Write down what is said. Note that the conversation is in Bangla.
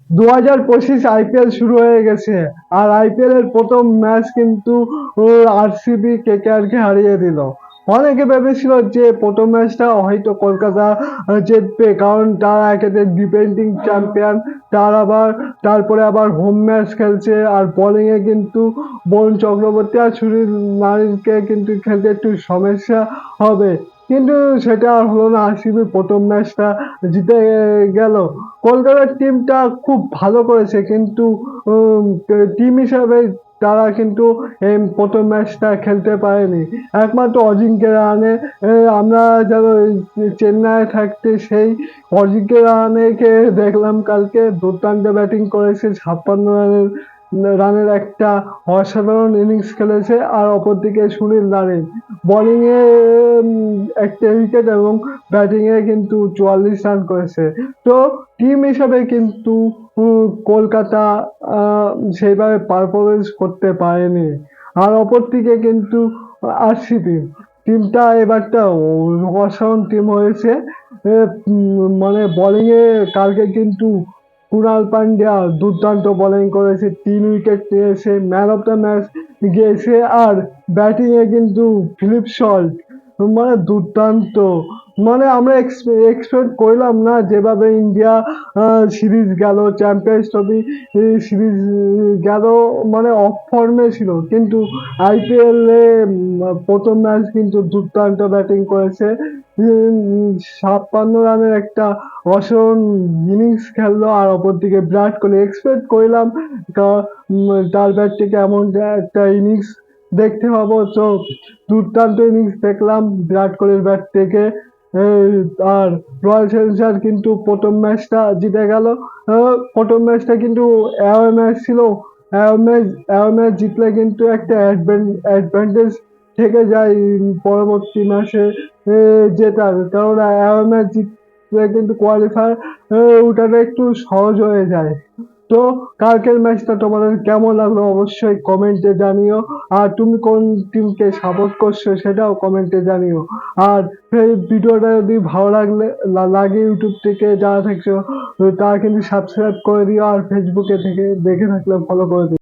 2025 আইপিএল শুরু হয়ে গেছে, আর আইপিএল এর প্রথম ম্যাচ কিন্তু আরসিবি কেকেআর কে হারিয়ে দিল। অনেকে ভেবেছিল যে প্রথম ম্যাচটা হয়তো কলকাতা জিতবে, কারণ তারা একেতে ডিফেন্ডিং চ্যাম্পিয়ন, তারপরে আবার হোম ম্যাচ খেলছে, আর বোলিং এ কিন্তু বরুণ চক্রবর্তী আর সুনীল নারিনকে কিন্তু খেলতে একটু সমস্যা হবে। কিন্তু সেটা আর হলো না, আরসিবি প্রথম ম্যাচটা জিতে গেল। কলকাতার টিমটা খুব ভালো করেছে, কিন্তু টিম হিসাবে তারা কিন্তু এই প্রথম ম্যাচটা খেলতে পারেনি। একমাত্র অজিঙ্ক্য রাহানে, আমরা যারা চেন্নাইয়ে থাকতে সেই অজিঙ্ক্য রাহানেকে দেখলাম কালকে দুর্দান্ত ব্যাটিং করেছে, 56 রানের একটা অসাধারণ ইনিংস খেলেছে। আর অপরদিকে সুনীল নারিন বোলিং এ একটা উইকেট এবং ব্যাটিং এ কিন্তু 44 রান করেছে। তো টিম হিসাবে কিন্তু কলকাতা সেইভাবে পারফরমেন্স করতে পারেনি। আর অপরদিকে কিন্তু আরসিবি টিমটা এবারটা অসাধারণ টিম হয়েছে। মানে বোলিং এ কালকে কিন্তু কুণাল পান্ডিয়া দুর্দান্ত বোলিং করেছে, 3 উইকেট নিয়েছে, ম্যান অফ দ্য ম্যাচ গিয়েছে। আর ব্যাটিং এ কিন্তু ফিলিপ সল্ট মানে দুর্দান্ত, মানে আমরা এক্সপেক্ট করলাম না যেভাবে ইন্ডিয়া সিরিজ গেল, চ্যাম্পিয়ন্স ট্রফি সিরিজ গেল, মানে অফ ফর্মে ছিল, কিন্তু আইপিএল এ প্রথম ম্যাচ কিন্তু দুর্দান্ত ব্যাটিং করেছে। 56 রানের একটা অসাধারণ ইনিংস খেললো। আর অপরদিকে বিরাট কোহলি এক্সপেক্ট করলাম তার ব্যাট থেকে এমন একটা ইনিংস দেখতে পাবো, তো দুর্দান্ত ইনিংস দেখলাম বিরাট কোহলির ব্যাট থেকে। এই, আর রয়্যাল চ্যালেঞ্জার কিন্তু প্রথম ম্যাচটা জিতে গেল। প্রথম ম্যাচটা কিন্তু অ্যাওয়ে ম্যাচ ছিল। অ্যাওয়ে ম্যাচ জিতলে কিন্তু একটা অ্যাডভান্টেজ থেকে যায় পরবর্তী ম্যাচে জেতার, কারণ অ্যাওয়ে ম্যাচ জিতলে কিন্তু কোয়ালিফায়ার ওঠাটা একটু সহজ হয়ে যায়। তো কালকের ম্যাচটা তোমাদের কেমন লাগলো অবশ্যই কমেন্টে জানিও। আর তুমি কোন টিমকে সাপোর্ট করছো সেটাও কমেন্টে জানিও। আর এই ভিডিওটা যদি ভালো লাগে ইউটিউব থেকে যারা থাকছো তারা কিন্তু সাবস্ক্রাইব করে দিও, আর ফেসবুকে থেকে দেখে থাকলে ফলো করে দিও।